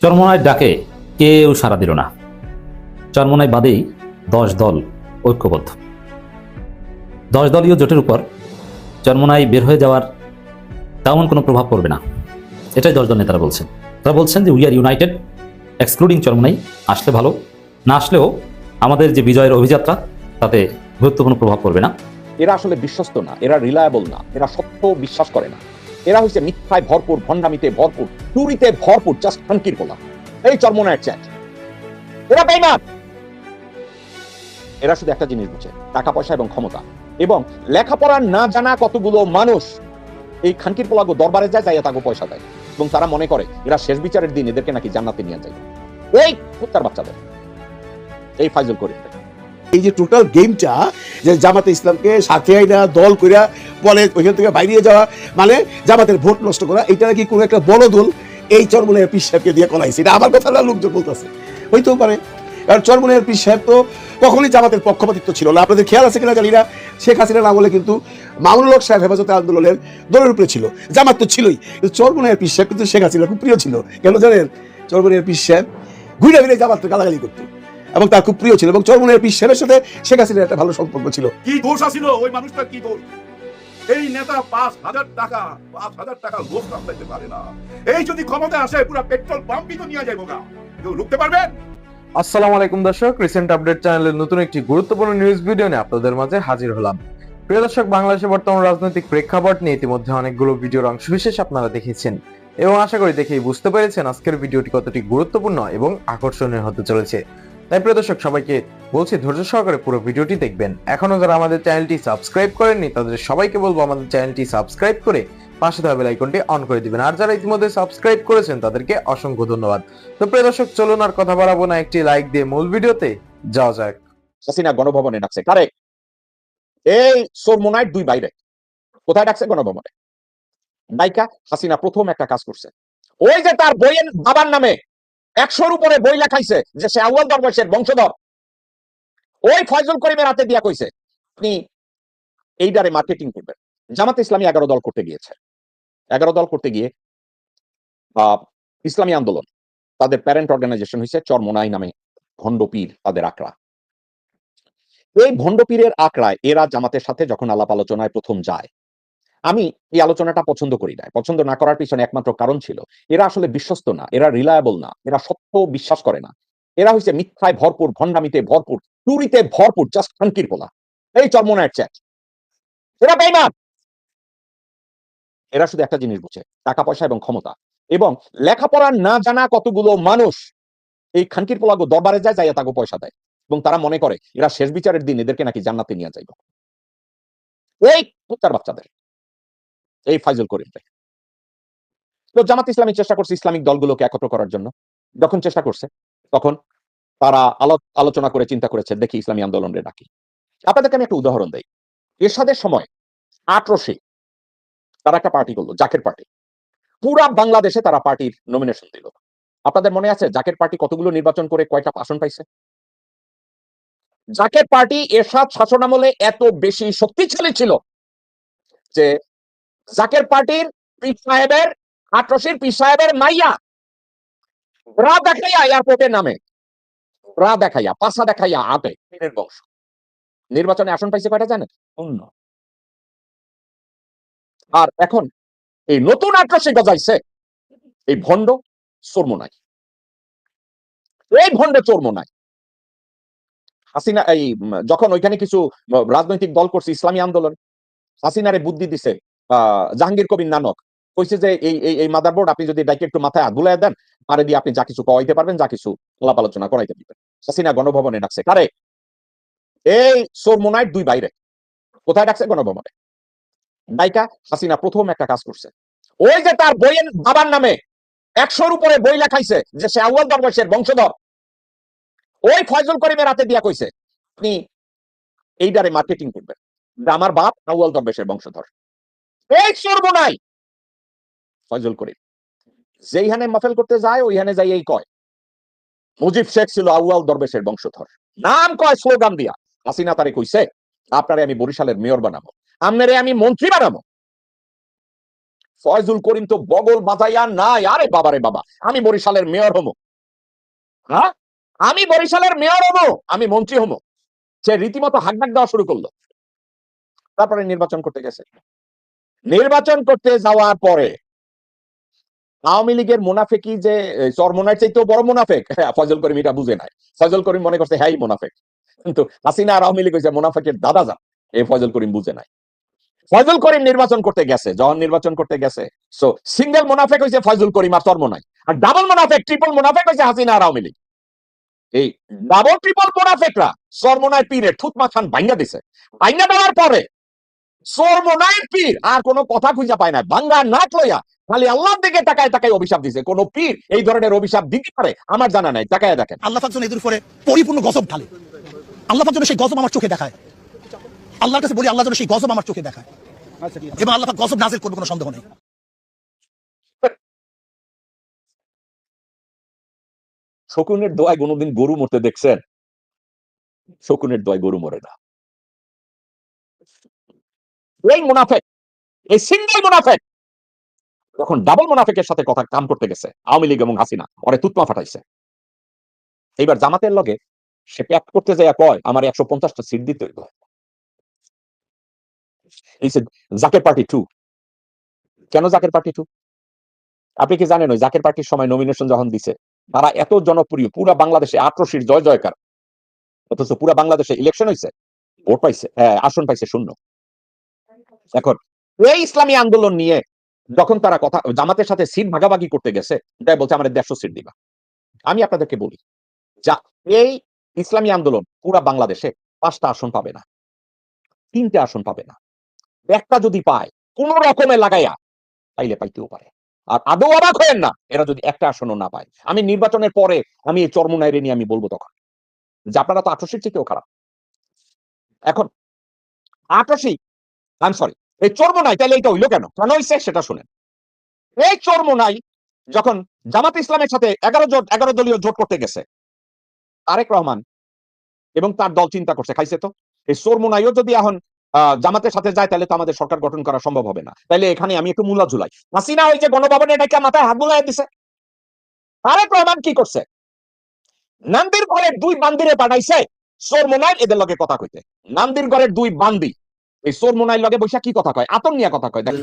চরমোনাইয়ের ডাকে কেউ সাড়া দিল না। চরমোনাই বাদেই 10 দল ঐক্যবদ্ধ। 10 দলীয় জোটের উপর চরমোনাই বের হয়ে যাওয়ার তেমন কোনো প্রভাব পড়বে না, এটাই 10 দল নেতারা বলছেন। তারা বলছেন যে we are United, excluding Charmonai. আসলে ভালো, না আসলেও আমাদের যে বিজয়ের অভিযাত্রা তাতে গুরুত্বপূর্ণ প্রভাব পড়বে না। এরা আসলে বিশ্বস্ত না, এরা রিলায়েবল না, এরা সত্য বিশ্বাস করে না। এরা হচ্ছে মিথ্যায় ভরপুর, ভণ্ডামিতে ভরপুর, চুরিতে ভরপুর, জাস্ট খানকির পোলা। এই চরমোনাইয়ের চ্যাট, এরা বেঈমান। এরা শুধু একটা জিনিস বুঝে, টাকা পয়সা এবং ক্ষমতা। এবং লেখাপড়া না জানা কতগুলো মানুষ এই খানকির পোলাগো দরবারে যায়, যাইয়া তাকে পয়সা দেয় এবং তারা মনে করে এরা শেষ বিচারের দিন এদেরকে নাকি জান্নাতে নিয়ে যায়। এই কুত্তার বাচ্চাদের, এই ফাইজুল করিম। এই যে টোটাল গেমটা, যে জামাতে ইসলামকে সাথে আইনা দল কইরা বলে ওইখান থেকে বাইরে যাওয়া, মানে জামাতের ভোট নষ্ট করা, এটা নাকি কোনো একটা বড় দল এই চরমোনাইয়ের পীর সাহেবকে দিয়ে করাইছে। এটা আমার কথা না, লোকজন বলতেছে, হইতেও পারে। কারণ চরমোনাইয়ের পীর সাহেব তো কখনই জামাতের পক্ষপাতিত্ব ছিল না। আপনাদের খেয়াল আছে কিনা জানি না, শেখ হাসিনা না বলে কিন্তু মামুনুল হক সাহেব হেফাজতে আন্দোলনের দলের উপরে ছিল, জামাত তো ছিলই, কিন্তু চরমোনাইয়ের পীর সাহেব কিন্তু শেখ হাসিনা খুব প্রিয় ছিল। কেন জানেন? চরমোনাইয়ের পীর সাহেব ঘুরে ফিরে জামাতকে গালাগালি করতো এবং তার খুব প্রিয় ছিল, এবং চরমোনাইয়ের পীর সাহেবের সাথে শেখ হাসিনার একটা ভালো সম্পর্ক ছিল। কি দোষ আছিল ওই মানুষটার? কি দোষ? এই নেতা 5,000 টাকা লোভ কামাইতে পারে না। এই যদি ক্ষমতা আসে পুরো পেট্রোল পাম্পই তো নিয়ে যাইবো গা। কেউ রুখতে পারবেন? আসসালামু আলাইকুম দর্শক, রিসেন্ট আপডেট চ্যানেলের নতুন একটি গুরুত্বপূর্ণ নিউজ ভিডিও নিয়ে আপনাদের মাঝে হাজির হলাম। প্রিয় দর্শক, বাংলাদেশের বর্তমান রাজনৈতিক প্রেক্ষাপট নিয়ে ইতিমধ্যে অনেকগুলো ভিডিওর অংশবিশেষ আপনারা দেখেছেন এবং আশা করি দেখেই বুঝতে পেরেছেন আজকের ভিডিওটি কতটি গুরুত্বপূর্ণ এবং আকর্ষণীয় হতে চলেছে। তাই প্রিয় দর্শক, সবাইকে বলছি ধৈর্য সহকারে পুরো ভিডিওটি দেখবেন। এখনো যারা আমাদের চ্যানেলটি সাবস্ক্রাইব করেননি তাদের সবাইকে বলবো আমাদের চ্যানেলটি সাবস্ক্রাইব করে পাশে থাকা বেল আইকনটি অন করে দিবেন। আর যারা ইতিমধ্যে সাবস্ক্রাইব করেছেন তাদেরকে অসংখ্য ধন্যবাদ। তো প্রিয় দর্শক, চলুন আর কথা বাড়াবো না, একটি লাইক দিয়ে মূল ভিডিওতে যাওয়া যাক। হাসিনা গণভবনে ডাকছে কারে? এই চরমোনাইয়ের দুই বাইরে। কোথায় ডাকছে? গণভবনে। নাইকা হাসিনা প্রথম একটা কাজ করছে, ওই যে তার বইয়ের বাবার নামে 100-র উপরে বই লেখাইছে যে সে আউয়াল দরবেশের বংশধর, ওই ফয়জুল করিমের হাতে দিয়া কইছে আপনি এইটারে মার্কেটিং করবেন। জামাত ইসলামী 11 দল করতে গিয়েছে। 11 দল করতে গিয়ে ইসলামী আন্দোলন, তাদের প্যারেন্ট অর্গানাইজেশন হয়েছে চরমোনাই নামে ভণ্ডপীর, তাদের আকড়া। এই ভণ্ডপীরের আকড়ায় এরা জামাতের সাথে যখন আলাপ আলোচনায় প্রথম যায়, আমি এই আলোচনাটা পছন্দ করি না। পছন্দ না করার পিছনে একমাত্র কারণ ছিল এরা আসলে বিশ্বস্ত না, এরা রিলায়েবল না, এরা সত্য বিশ্বাস করে না। এরা হচ্ছে মিথ্যায় ভরপুর, ভণ্ডামিতে ভরপুর, চুরিতে ভরপুর, জাস্ট খানকির পোলা। এই চরমোনাইয়ের চ্যাট, এরা বেঈমান। এরা শুধু একটা জিনিস বুঝে, টাকা পয়সা এবং ক্ষমতা। এবং লেখাপড়া না জানা কতগুলো মানুষ এই খানকির পোলাগো দরবারে যায়, যাইয়া তাকে পয়সা দেয় এবং তারা মনে করে এরা শেষ বিচারের দিন এদেরকে নাকি জান্নাতে নিয়ে যাইব। এই কুত্তার বাচ্চাদের, এই ফাইজুল করিম। তো জামাত ইসলামী চেষ্টা করছে ইসলামিক দলগুলোকে একত্র করার জন্য। যখন চেষ্টা করছে তখন তারা আলোচনা করে চিন্তা করেছে দেখি ইসলামী আন্দোলনের ডাকি। আপনাদেরকে আমি একটা উদাহরণ দেই। এরশাদের সময় ৮৮ তারা একটা পার্টি করলো, জাকের পার্টি। পুরা বাংলাদেশে তারা পার্টির নমিনেশন দিল। আপনাদের মনে আছে জাকের পার্টি কতগুলো নির্বাচন করে কয়টা আসন পাইছে? জাকের পার্টি এরশাদ শাসনামলে এত বেশি শক্তিশালী ছিল যে জাকের পার্টির পীর সাহেবের, ৮৮ পীর সাহেবের মাইয়া ব্রা দেখাইয়া এয়ারপোর্টের নামে, ব্রা দেখাইয়া, পাশা দেখাইয়া আটে পীরের বংশ। নির্বাচনে আসন পাইছে কয়টা জানেন? শূন্য। আর এখন এই নতুন ৮৮ গজাইছে এই ভণ্ড চরমোনাই। এই ভণ্ডে চরমোনাই হাসিনা এই যখন ওইখানে কিছু রাজনৈতিক দল করছে ইসলামী আন্দোলন, হাসিনারে বুদ্ধি দিছে জাহাঙ্গীর কবির নানক, কইছে যে এই মাদারবোর্ড আপনি যদি ডাইকে একটু মাথায় আগুলায় দেন, পারে দিয়ে আপনি যা কিছু কওয়াইতে পারবেন, যা কিছু আলাপ আলোচনা করাইতে পারবেন। হাসিনা গণভবনে ডাকছে কারে? এই চরমোনাইয়ের দুই বাইরে। কোথায় ডাকছে? গণভবনে। নাইকা হাসিনা প্রথম একটা কাজ করছে, ওই যে তার বইয়ের বাবার নামে 100-র উপরে বই লেখাইছে যে সে আউয়াল দরবেশের বংশধর, ওই ফয়জুল করিমের হাতে দিয়া কইছে আপনি এইটারে মার্কেটিং করবেন, আমার বাপ আউয়াল দরবেশের বংশধর। এই চরমোনাই ফয়জুল করিম যেইখানে মাহফিল করতে যায় ওইখানে যাই এই কয় মুজিব শেখ ছিল আউয়াল দরবেশের বংশধর, নাম কয় স্লোগান দিয়া। হাসিনা তারে কইছে আপনারে আমি বরিশালের মেয়র বানাবো, আমনেরে আমি মন্ত্রী বানাবো। ফয়জুল করিম তো বগল বাজাইয়া নাই। আরে বাবারে বাবা, আমি বরিশালের মেয়র হমো, হ্যাঁ আমি বরিশালের মেয়র হমো, আমি মন্ত্রী হমো। সে রীতিমতো হাকডাক দেওয়া শুরু করলো। তারপরে নির্বাচন করতে গেছে। নির্বাচন করতে যাওয়ার পরে আওয়ামী লীগের মুনাফেকি যে চরমোনার চাইতেও বড় মুনাফেক, ফয়জুল করিম এটা বুঝে নাই। ফয়জুল করিম মনে করছে হ্যাঁ মুনাফেক, কিন্তু হাসিনা আর আওয়ামী লীগ হয়েছে মুনাফেকের দাদা যান, এই ফয়জুল করিম বুঝে নাই। ফয়জুল করিম নির্বাচন করতে গেছে, যখন নির্বাচন করতে গেছে, সো সিঙ্গেল মুনাফেক হয়েছে ফয়জুল করিম আর চরমোনাই, আর ডাবল মুনাফেক ট্রিপল মুনাফেক হয়েছে হাসিনা আর আওয়ামী লীগ। এই ডাবল ট্রিপল মুনাফেকরা চরমোনাই পীরের থুতমা খান ভাঙ্গা দিছে। ভাঙ্গা দেওয়ার পরে চরমোনাই পীর আর কোনো কথা খুঁজে পায় না, ভাঙ্গা নাক লইয়া খালি আল্লাহর দিকে তাকায় তাকায় অভিশাপ দিছে। কোন পীর এই ধরনের অভিশাপ দিতে পারে আমার জানা নাই, তাকায় দেখেন। আল্লাহ পাক যেন এদের উপরে পরিপূর্ণ গজব ঢালে। আল্লাহ পাক যেন সেই গজব আমার চোখে দেখায়। আল্লাহর কাছে বলি আল্লাহ যেন সেই গজব আমার চোখে দেখায়, এবং আল্লাহ পাক গজব নাজিল করবে, কোনো সন্দেহ নেই। শকুনের দোয়ায় কোনোদিন গরু মরতে দেখছেন? শকুনের দোয়ায় গরু মরে না। এই মুনাফেক, এই সিঙ্গেল মুনাফেক যখন ডাবল মুনাফেকের সাথে কথা কাম করতে গেছে, আওয়ামী লীগ এবং হাসিনা ওরে তুতমা ফাটাইছে। এইবার জামাতের লগে সে প্যাক করতে যায়, কয় আমার 150টা সিট দিতে হইব। জাকের পার্টি 2। কেন জাকের পার্টি 2? আপনি কি জানেন ওই জাকের পার্টির সময় নমিনেশন যখন দিছে, তারা এত জনপ্রিয়, পুরা বাংলাদেশে আটরশির জয় জয়কার, অথচ পুরা বাংলাদেশে ইলেকশন হয়েছে, ভোট পাইছে, আসন পাইছে 0। এখন এই ইসলামী আন্দোলন নিয়ে যখন তারা কথা জামাতের সাথে সিট ভাগাভাগি করতে গেছে, তাই বলছে আমাদের 150 সিট দিবা। আমি আপনাদেরকে বলি, যা এই ইসলামী আন্দোলন পুরা বাংলাদেশে 5টা আসন পাবে না, 3টে আসন পাবে না। একটা যদি পায় কোন রকমে লাগাইয়া, পাইলে পাইতেও পারে। আর আদৌ অবাক হয়েন না এরা যদি একটা আসনও না পায়। আমি নির্বাচনের পরে আমি এই চরমোনাইরে নিয়ে আমি বলবো তখন যে আপনারা তো 88 চেয়েও খারাপ। এখন 88, আই এম সরি, এই চরমোনাই তাহলে এটা হইলো কেন, কেন হইছে সেটা শুনেন। এই চরমোনাই যখন জামাত ইসলামের সাথে 11 দলীয় জোট করতে গেছে, তারেক রহমান এবং তার দল চিন্তা করছে, খাইছে তো, এই চরমোনাইও যদি এখন জামাতের সাথে যায় তাহলে তো আমাদের সরকার গঠন করা সম্ভব হবে না। তাহলে এখানে আমি একটু মূলা ঝুলাই। হাসিনা ওই যে গণভবনে এটাকে মাথায় হাত বুলাই দিছে। তারেক রহমান কি করছে, নান্দির ঘরের 2 বান্দিরে পাঠাইছে চরমোনাইর এদের লগে কথা কইতে। নান্দির ঘরের 2 বান্দি এই চরমোনাইর লগে বৈশা কি কথা কয়, আতন নিয়ে কথা কয়। দেখ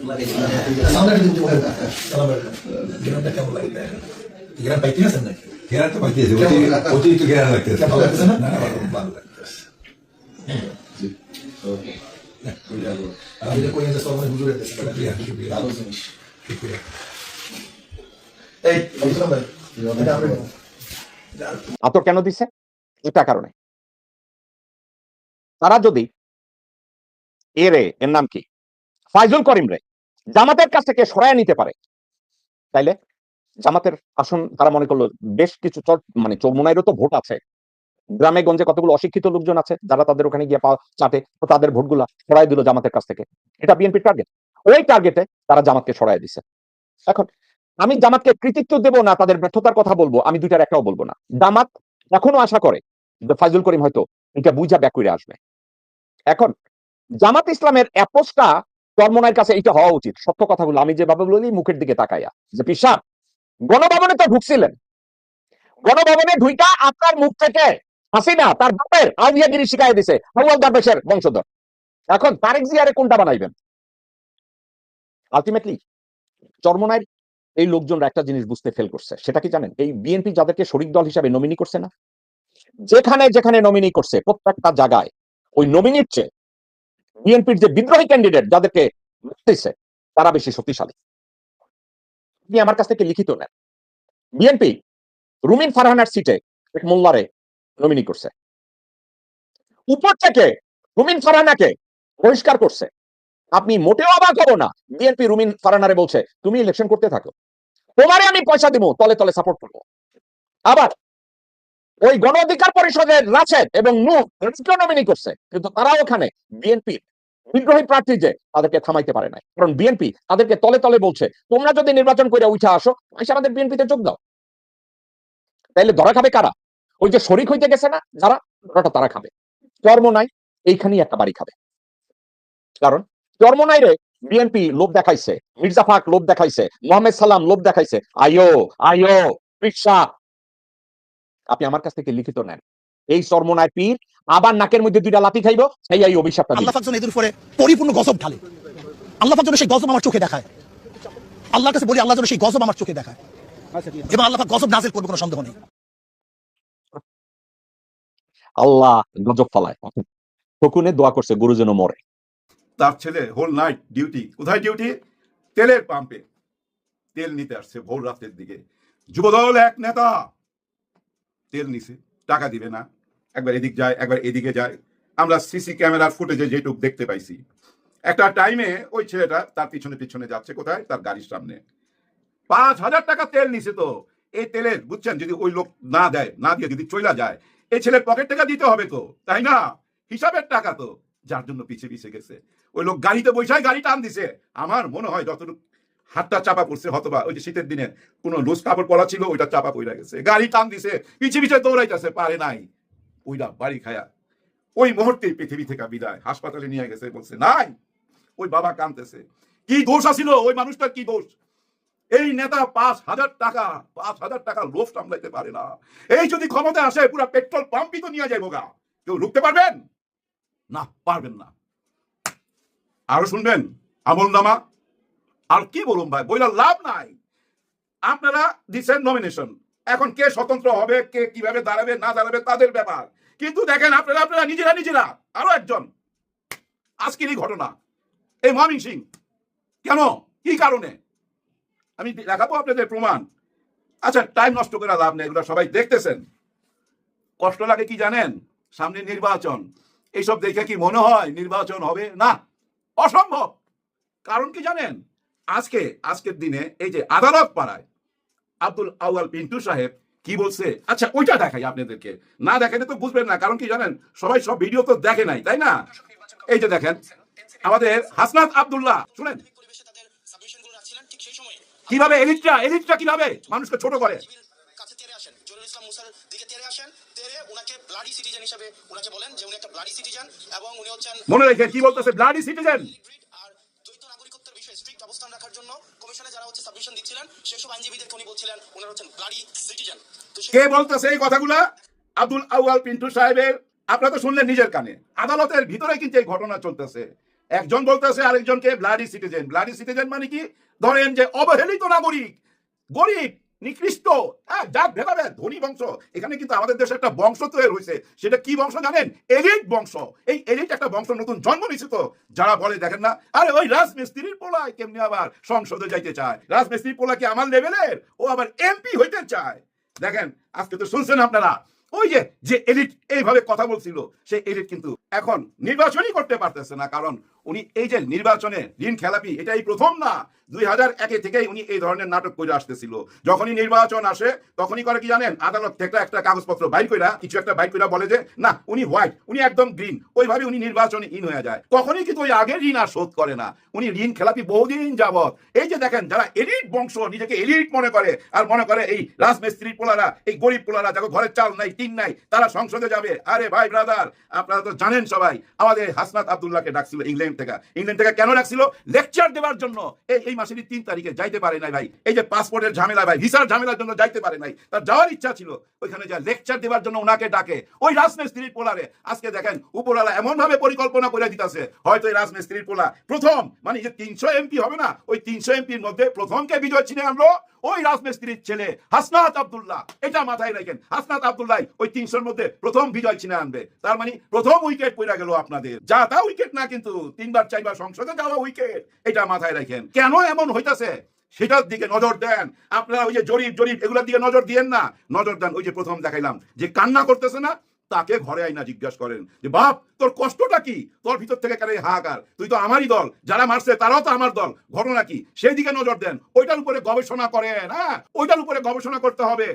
আতর কেন দিছে, এটা কারণে তারা যদি এর নাম কি ফয়জুল করিম রে জামাতের কাছ থেকে সরায় নিতে পারে, তাইলে জামাতের আসন তারা মনে করলো বেশ কিছু মানে চরমোনাইরও তো ভোট আছে, গ্রামে গঞ্জে কতগুলো অশিক্ষিত লোকজন আছে যারা তাদের ওখানে গিয়ে চাটে, তো তাদের ভোটগুলা সরাই দিল জামাতের কাছ থেকে। এটা বিএনপির টার্গেট। ওই টার্গেটে তারা জামাতকে সরাই দিছে। এখন আমি জামাতকে কৃতিত্ব দেব না, তাদের ব্যর্থতার কথা বলবো, আমি দুইটার একটাও বলবো না। জামাত এখনো আশা করে যে ফয়জুল করিম হয়তো এটা বুঝা ব্যাক করে আসবে। এখন জামাত ইসলামের অ্যাপ্রোচটা চরমোনাইর কাছে এটা হওয়া উচিত, সত্য কথাগুলো আমি যেভাবে বলি মুখের দিকে তাকাইয়া, যে পিসাব গণভবনে তো ঢুকছিলেন, গণভবনে ঢুইকা আপনার মুখ থেকে হাসিনা তার বাপের আউলিয়াগিরি শিখাই দিছে, হাওয়াল দারবেশের বংশধর। এখন তারেক জিয়ারে কোনটা বানাইবেন? আলটিমেটলি চরমোনাইর এই লোকজনরা একটা জিনিস বুঝতে ফেল করছে, সেটা কি জানেন? এই বিএনপি যাদেরকে শরিক দল হিসাবে নমিনি করছে না, যেখানে যেখানে নমিনি করছে প্রত্যেকটা জায়গায় ওই নমিনির চেয়ে বিএনপির যে বিদ্রোহী ক্যান্ডিডেট যাদেরকে দিচ্ছে তারা বেশি শক্তিশালী। আপনি আমার কাছ থেকে লিখিত নেন, বিএনপি রুমিন ফারহানার সিটে এক মোল্লারে নমিনি করছে, উপর থেকে রুমিন ফারহানাকে বহিষ্কার করছে। আপনি মোটেও অবাক হবো না, বিএনপি রুমিন ফারহানারে বলছে তুমি ইলেকশন করতে থাকো, তোমারে আমি পয়সা দিব, তলে তলে সাপোর্ট করবো। আবার ওই গণ অধিকার পরিষদের রাশেদ এবং নূর নমিনি করছে, কিন্তু তারা ওখানে বিএনপির বিদ্রোহী প্রার্থী যে তাদেরকে থামাইতে পারে নাই, কারণ বিএনপি তাদেরকে তলে তলে বলছে তোমরা যদি নির্বাচন করে উঠে আসো এসে আমাদের বিএনপিতে যোগ দাও। তাইলে ধরা খাবে কারা? ওই যে শরিক হইতে গেছে না যারা, ধরাটা তারা খাবে। চরমোনাই এইখানেই একটা বাড়ি খাবে, কারণ চরমোনাইরে বিএনপি লোভ দেখাইছে, মির্জা ফাক লোভ দেখাইছে, মোহাম্মদ সালাম লোভ দেখাইছে, আইও আইও রিকশা, আপনি আমার কাছ থেকে লিখিত নেন। এই চরমনায় পীর আবার নাকের মধ্যে দুইটা লাথি খাইব, সেই এই অভিশাপটা দিবে। আল্লাহ পাক যেন এদের উপরে পরিপূর্ণ গজব ঢালে। আল্লাহ পাক যেন সেই গজব আমার চোখে দেখায়। আল্লাহর কাছে বলি আল্লাহ যেন সেই গজব আমার চোখে দেখায়, এবং আল্লাহ পাক গজব নাজিল করবে, কোনো সন্দেহ নেই। আল্লাহ গজব ফালায়। শকুনে দোয়া করছে গরু যেন মরে। তার ছেলে হোল নাইট ডিউটি, কোথায় ডিউটি? তেলের পাম্পে তেল নিতে আসছে ভোর রাতের দিকে। যুবদল এক নেতা তেল নিছে, টাকা দিবে না, একবার এদিক যায় একবার এদিকে যায়। আমরা সিসি ক্যামেরার ফুটেজে যেটুক দেখতে পাইছি, একটা টাইমে ওই ছেলেটা তার পিছনে পিছনে যাচ্ছে, কোথায়? তার গাড়ির সামনে। 5,000 টাকা তেল নিছে। তো এই তেলের বুঝছেন, যদি ওই লোক না দেয়, না দিয়ে যদি চইলা যায়, এই ছেলের পকেট টাকা দিতে হবে তো, তাই না? হিসাবের টাকা তো, যার জন্য পিছে পিছে গেছে। ওই লোক গাড়িতে বৈশাই গাড়ি টান দিছে। আমার মনে হয় যতটুকু হাতটা চাপা পড়ছে, হতবা ওই যে শীতের দিনে কোনো লুজ কাপড় পরা ছিল, ওইটা চাপা পড়ে গেছে। গাড়ি টান দিছে, পিছে পিছে দৌড়াইতেছে, পারে নাই। ওইটা বাড়ি খায়া ওই মুহূর্তে পৃথিবী থেকে বিদায়। হাসপাতালে নিয়ে গেছে, বলছে নাই। ওই বাবা কাঁদতেছে। কি দোষ আছিল ওই মানুষটার? কি দোষ? এই নেতা 5,000 টাকা লোভ সামলাইতে পারে না। এই যদি ক্ষমতা আসে, পুরা পেট্রোল পাম্পই তো নিয়ে যাইব গা। কেউ রুখতে পারবেন না? পারবেন না। আরো শুনবেন আমলনামা। আর কি বলুন ভাই, বইলা লাভ নাই। আপনারা দিচ্ছেন নমিনেশন, এখন কে স্বতন্ত্র হবে, কে কিভাবে দাঁড়াবে না দাঁড়াবে তাদের ব্যাপার। কিন্তু দেখেন আপনারা নিজেরা আরো একজন। আজকেরই ঘটনা এই ময়মনসিংহ, কেন, কি কারণে আমি দেখাবো আপনাদের প্রমাণ। আচ্ছা, টাইম নষ্ট করে লাভ নেই, এগুলো সবাই দেখতেছেন। কষ্ট লাগে কি জানেন? সামনে নির্বাচন, এইসব দেখে কি মনে হয় নির্বাচন হবে? না, অসম্ভব। কারণ কি জানেন? আজকের দিনে এই যে আদালত পাড়ায় আব্দুল আউয়াল পিন্টু সাহেব কি বলছে, আচ্ছা ওইটা দেখাই আপনাদেরকে। না দেখালে তো বুঝবেন না। কারণ কি জানেন, সবাই সব ভিডিও তো দেখে নাই, তাই না? এই যে দেখেন আমাদের হাসনাত আব্দুল্লাহ, শুনেন কিভাবে এলিটটা কিভাবে মানুষকে ছোট করে। মনে রেখে কি বলতেছে, ব্লাডি সিটিজেন। কে বলতেছে এই কথাগুলা? আব্দুল আউয়াল পিন্টু সাহেবের। আপনারা তো শুনলেন নিজের কানে। আদালতের ভিতরে কিন্তু এই ঘটনা চলতেছে। একজন বলতেছে আরেকজনকে ব্লাডি সিটিজেন। ব্লাডি সিটিজেন মানে কি? ধরেন যে অবহেলিত নাগরিক, গরিব, নিকৃষ্ট, জাত ভেদাভেদ, ধনী বংশ। এখানে কিন্তু আমাদের দেশে একটা বংশ তৈরি হয়েছে। সেটা কি বংশ জানেন? এলিট বংশ। এই এলিট একটা বংশ নতুন জন্ম নিয়েছে। তো যারা বলে দেখেন না, আরে ওই রাজমিস্ত্রির পোলায় কেমনি আবার সংসদে যাইতে চায়, রাজমিস্ত্রির পোলা কি আমার লেভেলের? ও আবার এমপি হইতে চায়। দেখেন আজকে তো শুনছেন আপনারা, ওই যে এলিট এইভাবে কথা বলছিল, সেই এলিট কিন্তু এখন নির্বাচনই করতে পারতেছে না। কারণ উনি এই যে নির্বাচনে ঋণ খেলাপি, এটাই প্রথম না। 2001 থেকেই উনি এই ধরনের নাটক করে আসতেছিল। যখনই নির্বাচন আসে তখনই করে কি জানেন, আদালত থেকে একটা কাগজপত্র বাইর কইরা, কিছু একটা বাইর কইরা বলে যে না উনি হোয়াইট, উনি একদম গ্রিন। ওইভাবে উনি নির্বাচনে ইন হয়ে যায়। কখনই কিন্তু ওই আগের ঋণ আর শোধ করে না। উনি ঋণ খেলাপি বহুদিন যাবত। এই যে দেখেন যারা এলিট বংশ, নিজেকে এলিট মনে করে, আর মনে করে এই রাজমিস্ত্রির পোলারা, এই গরিব পোলারা যাকে ঘরের চাল নাই, টিন নাই, তারা সংসদে যাবে। আরে ভাই ব্রাদার, আপনারা তো জানেন সবাই, আমাদের হাসনাত আব্দুল্লাহকে ডাকছিল ইংল্যান্ড থেকে কেন ডাকছিল? লেকচার দেওয়ার জন্য। এই মাসের 3 তারিখে যাইতে পারে নাই ভাই। এই যে পাসপোর্টের ঝামেলা ভাই, ভিসার ঝামেলার জন্য যাইতে পারে নাই। তার যাওয়ার ইচ্ছা ছিল, ওইখানে যা লেকচার দেওয়ার জন্য ওনাকে ডাকে ওই রাজমিস্ত্রির পোলারে। আজকে দেখেন উপরওয়ালা এমন ভাবে পরিকল্পনা করে দিতেছে, হয়তো এই রাজমিস্ত্রির পোলা প্রথম, মানে যে 300 এমপি হবে না, ওই 300 এমপির মধ্যে প্রথমকে বিজয় চিনে আনলো ওই রাজমিস্ত্রির ছেলে হাসনাত আব্দুল্লাহ। এটা মাথায় রাখেন, হাসনাত আব্দুল্লাহ ওই 300-র মধ্যে প্রথম বিজয় চিনে আনবে। তার মানে প্রথম উইকেট পড়ে গেল আপনাদের। যা তা উইকেট না, কিন্তু 3বার 4বার সংসদে যাওয়া উইকেট। এটা মাথায় রাখেন। কেন এমন হইতাছে সেটার দিকে নজর দেন। আপনারা ওই যে জরিপ এগুলোর দিকে নজর দিয়েন না, নজর দেন ওই যে প্রথম দেখাইলাম যে কান্না করতেছে না, তাকে ঘরে আইনা জিজ্ঞাসা করেন যে বাপ তোর কষ্টটা কি, তোর ভিতর থেকে কেন হাহাকার, তুই তো আমারই দল, যারা মারছে তারাও তো আমার দল, ঘটনা কি, সেই দিকে নজর দেন। ওইটার উপরে গবেষণা করেন। ওইটার উপরে গবেষণা করতে হবে।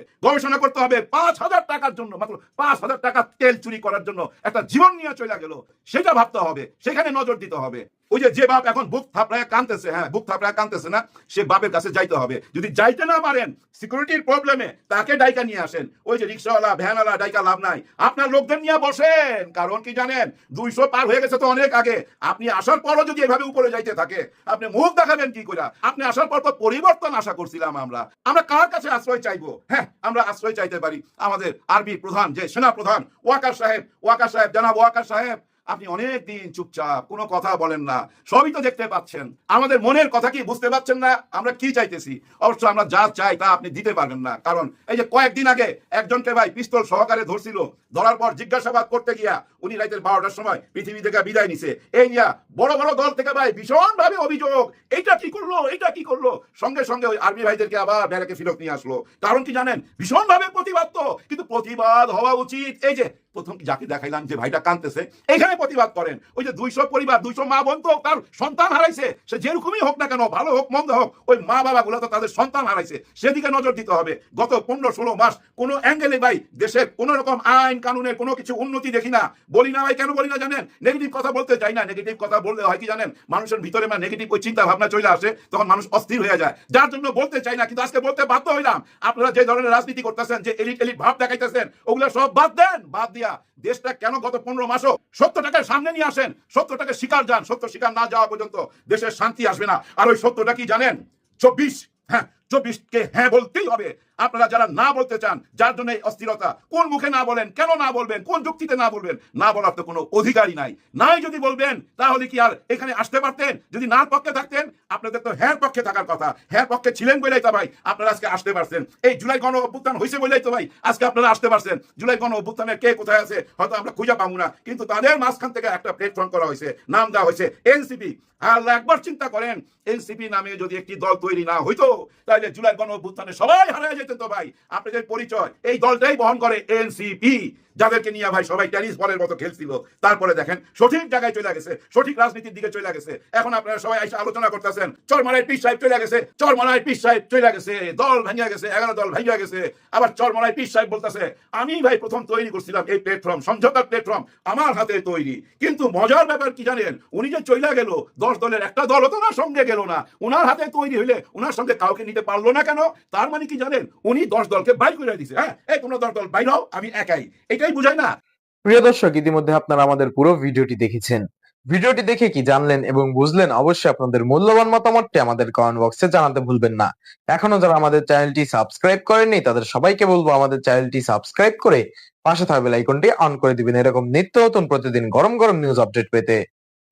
5,000 টাকার জন্য, মাত্র 5,000 টাকা তেল চুরি করার জন্য একটা জীবন নিয়ে চলে গেল, সেটা ভাবতে হবে, সেখানে নজর দিতে হবে। ওই যে বাপ এখন বুক থাপড়ায় কাঁদতেছে, হ্যাঁ বুক থাপড়ায় কাঁদতেছে না, সে বাপের কাছে যাইতে হবে। যদি যাইতে না পারেন সিকিউরিটির প্রবলেমে তাকে ডাইকা নিয়ে আসেন। ওই যে রিক্সাওয়ালা ভ্যানওয়ালা ডাইকা লাভ নাই, আপনার লোকদের নিয়ে বসেন। কারণ কি জানেন, 200 পার হয়ে গেছে তো অনেক আগে। আপনি আসার পরও যদি এভাবে উপরে যাইতে থাকে, আপনি মুখ দেখাবেন কি করে? আপনি আসার পর তো পরিবর্তন আশা করছিলাম আমরা কার কাছে আশ্রয় চাইবো? হ্যাঁ, আমরা আশ্রয় চাইতে পারি আমাদের আর্মি প্রধান, যে সেনা প্রধান ওয়াকার সাহেব, জানাব ওয়াকার সাহেব। আপনি অনেক দিন চুপচাপ, কোনো কথা বলেন না, সবই তো দেখতে পাচ্ছেন। আমাদের মনের কথা কি বুঝতে পারছেন না আমরা কি চাইতেছি? অবশ্য আমরা যা চাই তা আপনি দিতে পারবেন না। কারণ এই যে কয়েকদিন আগে একজনকে ভাই পিস্তল সহকারে ধরছিল, ধরার পর জিজ্ঞাসাবাদ করতে গিয়া উনি রাতের 12টার সময় পৃথিবী থেকে বিদায় নিছে। এই নিয়া বড় বড় দল থেকে ভাই ভীষণ ভাবে অভিযোগ, এইটা কি করলো, এইটা কি করলো। সঙ্গে সঙ্গে ওই আর্মি ভাইদেরকে আবার ব্যারাকে ফিরত নিয়ে আসলো। কারণ কি জানেন, ভীষণ ভাবে প্রতিবাদ। তো কিন্তু প্রতিবাদ হওয়া উচিত। এই যে প্রথম যাকে দেখাইলাম যে ভাইটা কাঁদতেছে, এখানে প্রতিবাদ করেন। ওই যে 200 পরিবার, 200 মা বোন তো তার সন্তান হারাইছে, সে যেরকমই হোক না কেন, ভালো হোক মন্দ হোক, ওই মা বাবা গুলো তো তাদের সন্তান হারাইছে, সেদিকে নজর দিতে হবে। গত 15-16 মাস কোনো অ্যাঙ্গেলে ভাই দেশের কোনো রকম আইন কানুনের কোনো কিছু উন্নতি দেখি না। বলি না ভাই, কেন বলি না জানেন? নেগেটিভ কথা বলতে চাই না। নেগেটিভ কথা বললে হয় কি জানেন, মানুষের ভিতরে নেগেটিভ ওই চিন্তা ভাবনা চলে আসে, তখন মানুষ অস্থির হয়ে যায়, যার জন্য বলতে চাই না। কিন্তু আজকে বলতে বাধ্য হইলাম। আপনারা যে ধরনের রাজনীতি করতেছেন, যে এলিট এলিট ভাব দেখাইতেছেন, ওগুলো সব বাদ দেন। বাদ দিয়া দেশটা কেন গত 15 মাসও সত্যটাকে সামনে নিয়ে আসেন, সত্যটাকে স্বীকার যান। সত্য স্বীকার না যাওয়া পর্যন্ত দেশের শান্তি আসবে না। আর ওই সত্যটা কি জানেন? 24কে হ্যাঁ বলতেই হবে। আপনারা যারা না বলতে চান, যার জন্য এই অস্থিরতা, কোন মুখে না বলেন, কেন না বলবেন, কোন যুক্তিতে না বলবেন? না বলার তো কোনো অধিকারই নাই যদি বলবেন, তাহলে কি আর এখানে আসতে পারতেন? যদি না পক্ষে থাকতেন, আপনাদের তো হ্যাঁ পক্ষে থাকার কথা। হ্যাঁ পক্ষে ছিলেন বলেই তো ভাই আপনারা আজকে আসতে পারছেন। এই জুলাই গণ অভ্যুত্থান হয়েছে বলেই তো ভাই আজকে আপনারা আসতে পারছেন। জুলাই গণ অভ্যুত্থানের কে কোথায় আছে হয়তো আমরা খুঁজে পাবো না, কিন্তু তাদের মাঝখান থেকে একটা প্ল্যাটফর্ম করা হয়েছে, নাম দেওয়া হয়েছে এনসিপি। আর একবার চিন্তা করেন, এনসিপি নামে যদি একটি দল তৈরি না হইতো, তাহলে জুলাই গণ অভ্যুত্থানে সবাই হারিয়ে যেত তো ভাই। আপনাদের পরিচয় এই দলটাই বহন করে এনসিপি, যাদেরকে নিয়ে ভাই সবাই টেনিস বলের মতো খেলছিল। তারপরে দেখেন সঠিক জায়গায় চলে গেছে, সঠিক রাজনীতির দিকে চলে গেছে। এখন আপনারা সবাই এসে আলোচনা করতেছেন, চরমারায় পীর সাহেব চলে গেছে, চরমারায় পীর সাহেব চলে গেছে, দল ভেঙে গেছে, 11 দল ভেঙে গেছে। আবার চরমারায় পীর সাহেব বলতেছে, আমি ভাই প্রথম তৈরি করছিলাম এই প্ল্যাটফর্ম, সমঝোতার প্ল্যাটফর্ম আমার হাতে তৈরি। কিন্তু মজার ব্যাপার কি জানেন, উনি যে চলে গেল, 10 দলের একটা দল তো ওনার সঙ্গে গেল না। ওনার হাতে তৈরি হইলে ওনার সঙ্গে কাউকে নিতে পারলো না কেন? তার মানে কি জানেন, উনি 10 দলকে বাইর করে দিছে। হ্যাঁ, এই তোমরা 10 দল বাইর হও, আমি একাই। এটাই বুঝায় না? প্রিয় দর্শক, ইতিমধ্যে আপনারা আমাদের পুরো ভিডিওটি দেখেছেন। ভিডিওটি দেখে কি জানলেন এবং বুঝলেন, অবশ্যই আপনাদের মূল্যবান মতামতটি আমাদের কমেন্ট বক্সে জানাতে ভুলবেন না। এখনো যারা আমাদের চ্যানেলটি সাবস্ক্রাইব করেননি, তাদের সবাইকে বলবো আমাদের চ্যানেলটি সাবস্ক্রাইব করে পাশে থাকা বেল আইকনটি অন করে দিবেন, এরকম নিত্য নতুন প্রতিদিন গরম গরম নিউজ আপডেট পেতে।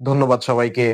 ধন্যবাদ সবাইকে।